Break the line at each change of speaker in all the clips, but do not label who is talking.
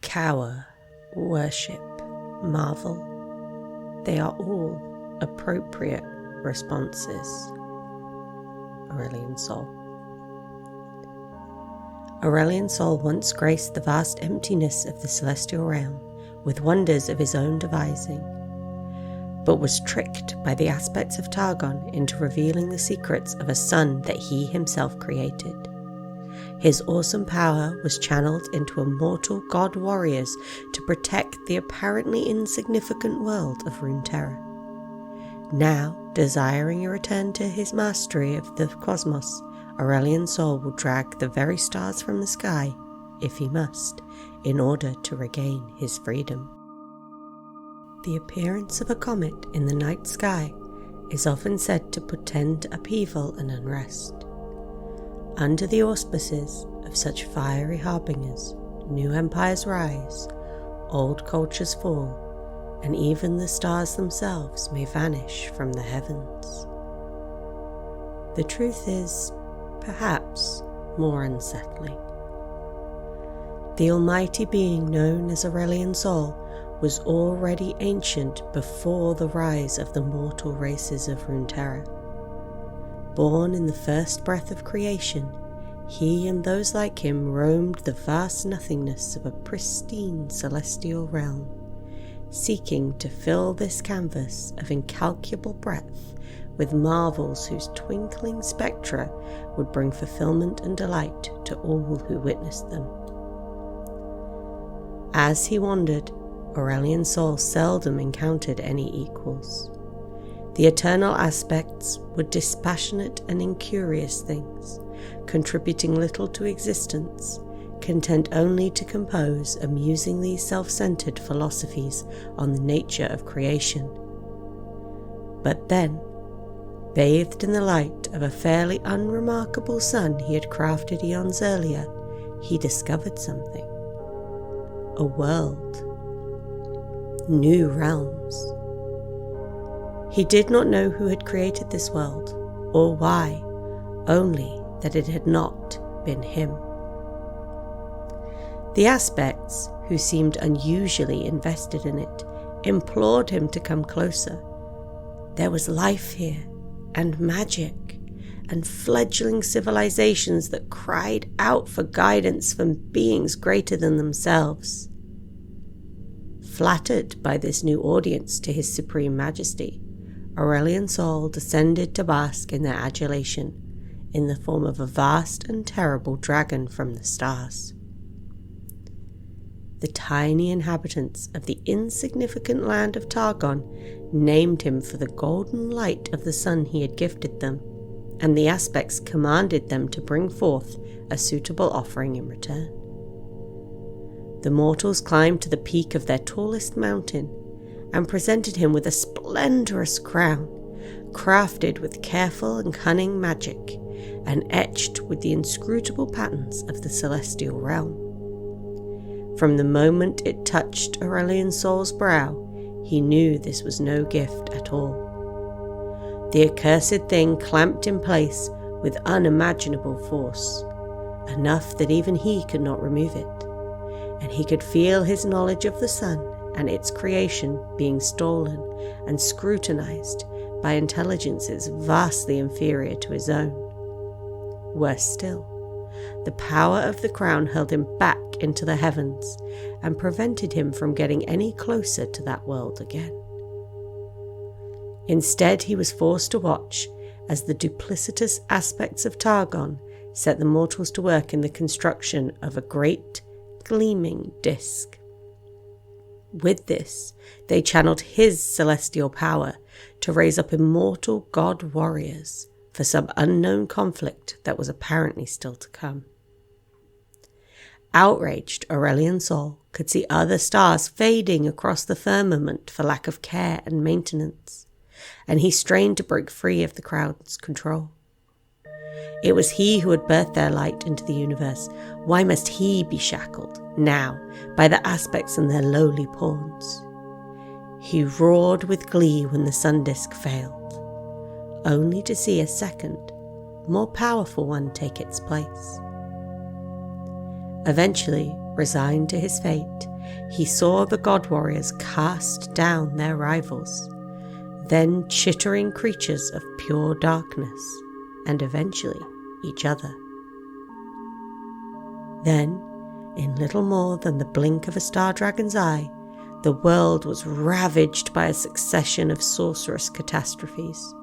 cower, worship, marvel. They are all appropriate responses. Aurelion Sol. Aurelion Sol once graced the vast emptiness of the celestial realm with wonders of his own devising, but was tricked by the aspects of Targon into revealing the secrets of a sun that he himself created. His awesome power was channeled into immortal god warriors to protect the apparently insignificant world of Runeterra. Now, desiring a return to his mastery of the cosmos, Aurelion Sol will drag the very stars from the sky, if he must, in order to regain his freedom. The appearance of a comet in the night sky is often said to portend upheaval and unrest. Under the auspices of such fiery harbingers, new empires rise, old cultures fall, and even the stars themselves may vanish from the heavens. The truth is, perhaps, more unsettling. The almighty being known as Aurelion Sol was already ancient before the rise of the mortal races of Runeterra. Born in the first breath of creation, he and those like him roamed the vast nothingness of a pristine celestial realm, seeking to fill this canvas of incalculable breadth with marvels whose twinkling spectra would bring fulfillment and delight to all who witnessed them. As he wandered, Aurelion Sol seldom encountered any equals. The eternal aspects were dispassionate and incurious things, contributing little to existence, content only to compose amusingly self-centered philosophies on the nature of creation. But then, bathed in the light of a fairly unremarkable sun he had crafted eons earlier, he discovered something. A world. New realms. He did not know who had created this world, or why, only that it had not been him. The aspects, who seemed unusually invested in it, implored him to come closer. There was life here, and magic, and fledgling civilizations that cried out for guidance from beings greater than themselves. Flattered by this new audience to his supreme majesty, Aurelion Sol descended to bask in their adulation, in the form of a vast and terrible dragon from the stars. The tiny inhabitants of the insignificant land of Targon named him for the golden light of the sun he had gifted them, and the aspects commanded them to bring forth a suitable offering in return. The mortals climbed to the peak of their tallest mountain and presented him with a splendorous crown, crafted with careful and cunning magic, and etched with the inscrutable patterns of the celestial realm. From the moment it touched Aurelion Sol's brow, he knew this was no gift at all. The accursed thing clamped in place with unimaginable force, enough that even he could not remove it, and he could feel his knowledge of the sun and its creation being stolen and scrutinized by intelligences vastly inferior to his own. Worse still, the power of the crown held him back into the heavens and prevented him from getting any closer to that world again. Instead, he was forced to watch as the duplicitous aspects of Targon set the mortals to work in the construction of a great, gleaming disk. With this, they channeled his celestial power to raise up immortal god warriors for some unknown conflict that was apparently still to come. Outraged, Aurelion Sol could see other stars fading across the firmament for lack of care and maintenance, and he strained to break free of the crowd's control. It was he who had birthed their light into the universe. Why must he be shackled, now, by the aspects and their lowly pawns? He roared with glee when the sun disk failed, only to see a second, more powerful one take its place. Eventually, resigned to his fate, he saw the god warriors cast down their rivals, then chittering creatures of pure darkness, and eventually each other. Then, in little more than the blink of a star dragon's eye, the world was ravaged by a succession of sorcerous catastrophes,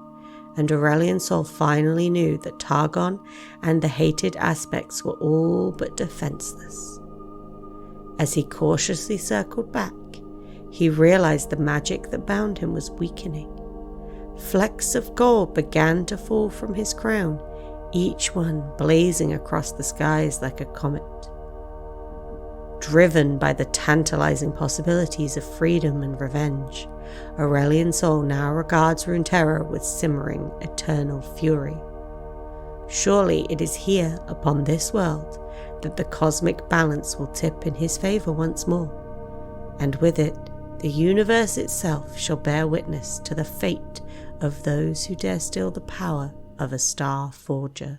and Aurelion Sol finally knew that Targon and the hated aspects were all but defenseless. As he cautiously circled back, he realized the magic that bound him was weakening. Flecks of gold began to fall from his crown, each one blazing across the skies like a comet. Driven by the tantalizing possibilities of freedom and revenge, Aurelion Sol now regards Runeterra with simmering, eternal fury. Surely it is here, upon this world, that the cosmic balance will tip in his favour once more, and with it, the universe itself shall bear witness to the fate of those who dare steal the power of a star forger.